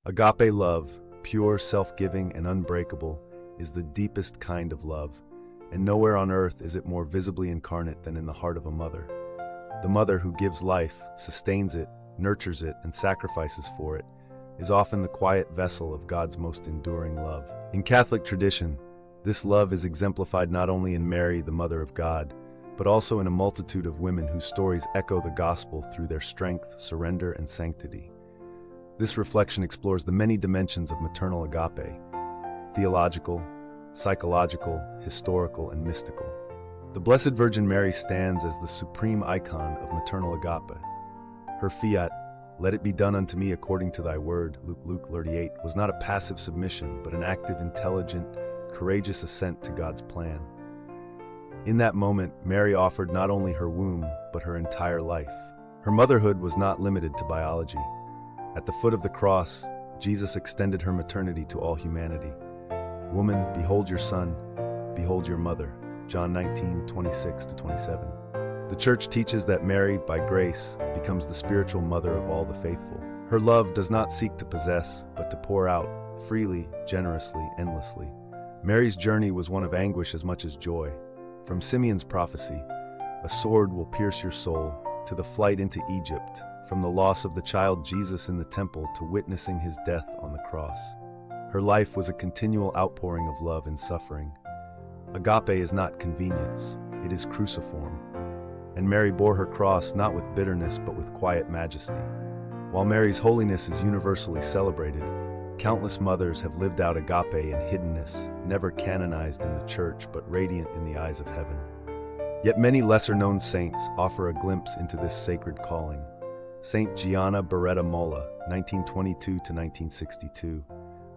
Agape love, pure, self-giving, and unbreakable, is the deepest kind of love, and nowhere on earth is it more visibly incarnate than in the heart of a mother. The mother who gives life, sustains it, nurtures it, and sacrifices for it, is often the quiet vessel of God's most enduring love. In Catholic tradition, this love is exemplified not only in Mary, the Mother of God, but also in a multitude of women whose stories echo the gospel through their strength, surrender, and sanctity. This reflection explores the many dimensions of maternal agape: theological, psychological, historical, and mystical. The Blessed Virgin Mary stands as the supreme icon of maternal agape. Her fiat, "Let it be done unto me according to thy word," Luke 38, was not a passive submission, but an active, intelligent, courageous assent to God's plan. In that moment, Mary offered not only her womb, but her entire life. Her motherhood was not limited to biology. At the foot of the cross, Jesus extended her maternity to all humanity. "Woman, behold your son, behold your mother." John 19:26-27. The Church teaches that Mary, by grace, becomes the spiritual mother of all the faithful. Her love does not seek to possess, but to pour out, freely, generously, endlessly. Mary's journey was one of anguish as much as joy. From Simeon's prophecy, "A sword will pierce your soul," to the flight into Egypt, from the loss of the child Jesus in the temple to witnessing his death on the cross. Her life was a continual outpouring of love and suffering. Agape is not convenience, it is cruciform. And Mary bore her cross not with bitterness but with quiet majesty. While Mary's holiness is universally celebrated, countless mothers have lived out agape in hiddenness, never canonized in the Church but radiant in the eyes of heaven. Yet many lesser-known saints offer a glimpse into this sacred calling. Saint Gianna Beretta Molla, 1922-1962,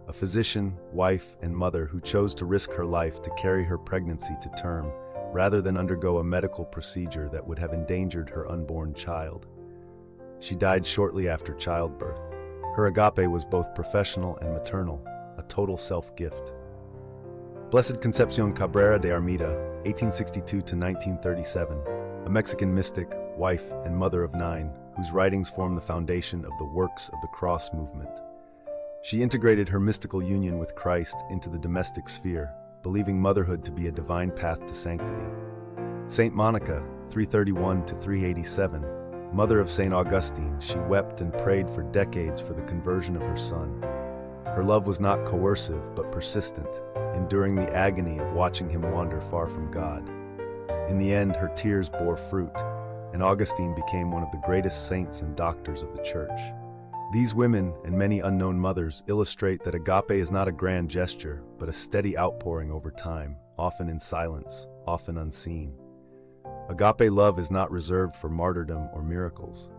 a physician, wife, and mother who chose to risk her life to carry her pregnancy to term, rather than undergo a medical procedure that would have endangered her unborn child. She died shortly after childbirth. Her agape was both professional and maternal, a total self-gift. Blessed Concepcion Cabrera de Armida, 1862-1937, a Mexican mystic, wife, and mother of 9, whose writings form the foundation of the Works of the Cross movement. She integrated her mystical union with Christ into the domestic sphere, believing motherhood to be a divine path to sanctity. Saint Monica, 331-387, mother of Saint Augustine, she wept and prayed for decades for the conversion of her son. Her love was not coercive but persistent, enduring the agony of watching him wander far from God. In the end, her tears bore fruit, and Augustine became one of the greatest saints and doctors of the Church. These women, and many unknown mothers, illustrate that agape is not a grand gesture, but a steady outpouring over time, often in silence, often unseen. Agape love is not reserved for martyrdom or miracles.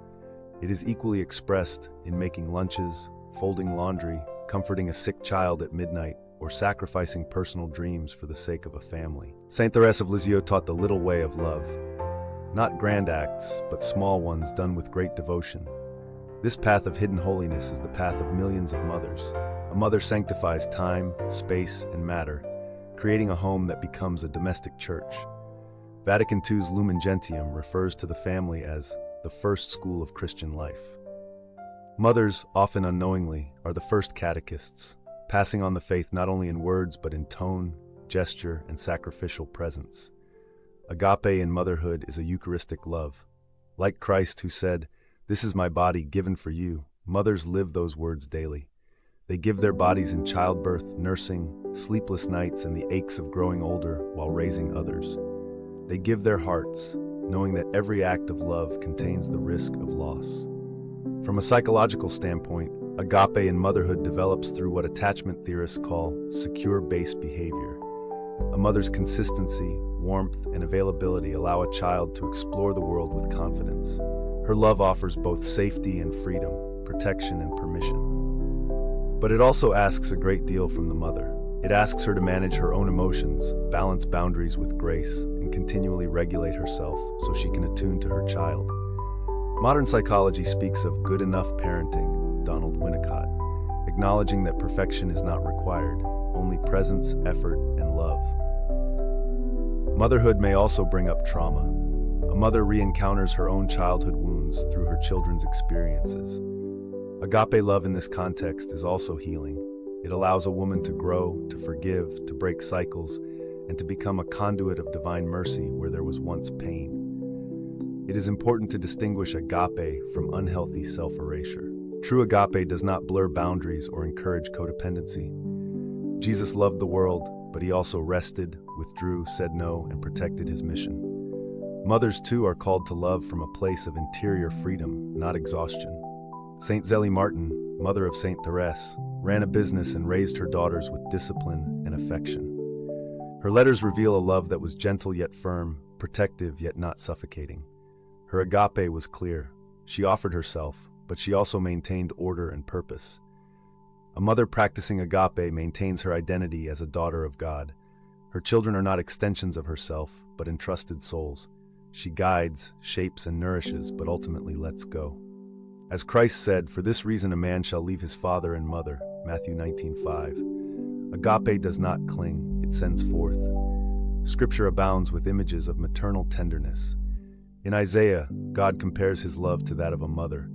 It is equally expressed in making lunches, folding laundry, comforting a sick child at midnight, or sacrificing personal dreams for the sake of a family. Saint Therese of Lisieux taught the little way of love. Not grand acts, but small ones done with great devotion. This path of hidden holiness is the path of millions of mothers. A mother sanctifies time, space, and matter, creating a home that becomes a domestic church. Vatican II's Lumen Gentium refers to the family as the first school of Christian life. Mothers, often unknowingly, are the first catechists, passing on the faith not only in words but in tone, gesture, and sacrificial presence. Agape in motherhood is a Eucharistic love. Like Christ, who said, "This is my body given for you," mothers live those words daily. They give their bodies in childbirth, nursing, sleepless nights, and the aches of growing older while raising others. They give their hearts, knowing that every act of love contains the risk of loss. From a psychological standpoint, agape in motherhood develops through what attachment theorists call secure base behavior. A mother's consistency, warmth, and availability allow a child to explore the world with confidence. Her love offers both safety and freedom, protection and permission. But it also asks a great deal from the mother. It asks her to manage her own emotions, balance boundaries with grace, and continually regulate herself so she can attune to her child. Modern psychology speaks of good enough parenting, Donald Winnicott, acknowledging that perfection is not required, only presence, effort, and love. Motherhood may also bring up trauma. A mother re-encounters her own childhood wounds through her children's experiences. Agape love in this context is also healing. It allows a woman to grow, to forgive, to break cycles, and to become a conduit of divine mercy where there was once pain. It is important to distinguish agape from unhealthy self-erasure. True agape does not blur boundaries or encourage codependency. Jesus loved the world, but he also rested, withdrew, said no, and protected his mission. Mothers, too, are called to love from a place of interior freedom, not exhaustion. Saint Zélie Martin, mother of Saint Therese, ran a business and raised her daughters with discipline and affection. Her letters reveal a love that was gentle yet firm, protective yet not suffocating. Her agape was clear. She offered herself, but she also maintained order and purpose. A mother practicing agape maintains her identity as a daughter of God. Her children are not extensions of herself, but entrusted souls. She guides, shapes, and nourishes, but ultimately lets go. As Christ said, "For this reason a man shall leave his father and mother," Matthew 19:5. Agape does not cling, it sends forth. Scripture abounds with images of maternal tenderness. In Isaiah, God compares his love to that of a mother.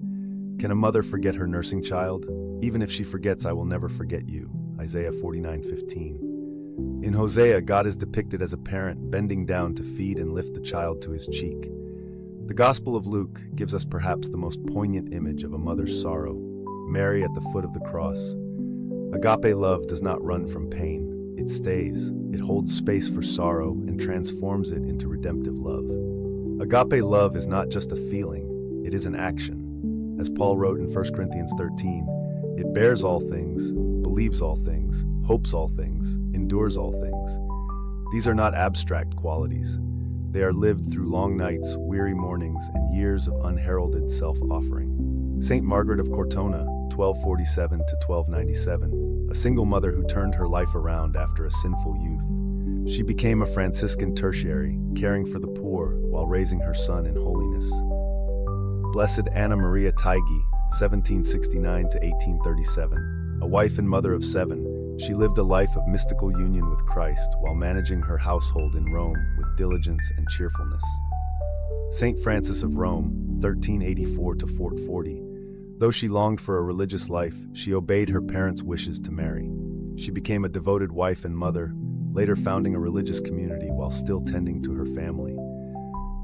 Can a mother forget her nursing child? Even if she forgets, I will never forget you. Isaiah 49:15. In Hosea, God is depicted as a parent bending down to feed and lift the child to his cheek. The Gospel of Luke gives us perhaps the most poignant image of a mother's sorrow, Mary at the foot of the cross. Agape love does not run from pain. It stays. It holds space for sorrow and transforms it into redemptive love. Agape love is not just a feeling, it is an action. As Paul wrote in 1 Corinthians 13, it bears all things, believes all things, hopes all things, endures all things. These are not abstract qualities. They are lived through long nights, weary mornings, and years of unheralded self-offering. Saint Margaret of Cortona, 1247 to 1297, a single mother who turned her life around after a sinful youth. She became a Franciscan tertiary, caring for the poor while raising her son in holiness. Blessed Anna Maria Taigi, 1769 to 1837, a wife and mother of 7, she lived a life of mystical union with Christ while managing her household in Rome with diligence and cheerfulness. Saint Francis of Rome, 1384 to 1440, though she longed for a religious life, she obeyed her parents' wishes to marry. She became a devoted wife and mother, later founding a religious community while still tending to her family.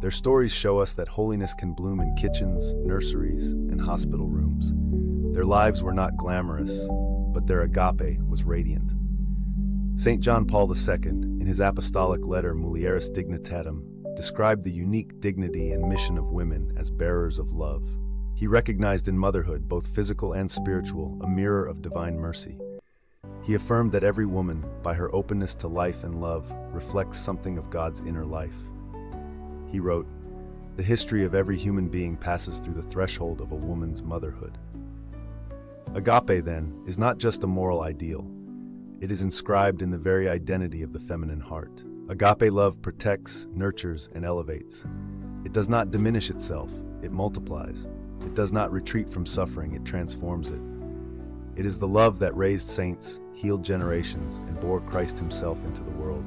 Their stories show us that holiness can bloom in kitchens, nurseries, and hospital rooms. Their lives were not glamorous, but their agape was radiant. St. John Paul II, in his apostolic letter Mulieris Dignitatem, described the unique dignity and mission of women as bearers of love. He recognized in motherhood, both physical and spiritual, a mirror of divine mercy. He affirmed that every woman, by her openness to life and love, reflects something of God's inner life. He wrote, "The history of every human being passes through the threshold of a woman's motherhood." Agape, then, is not just a moral ideal. It is inscribed in the very identity of the feminine heart. Agape love protects, nurtures, and elevates. It does not diminish itself, it multiplies. It does not retreat from suffering, it transforms it. It is the love that raised saints, healed generations, and bore Christ himself into the world.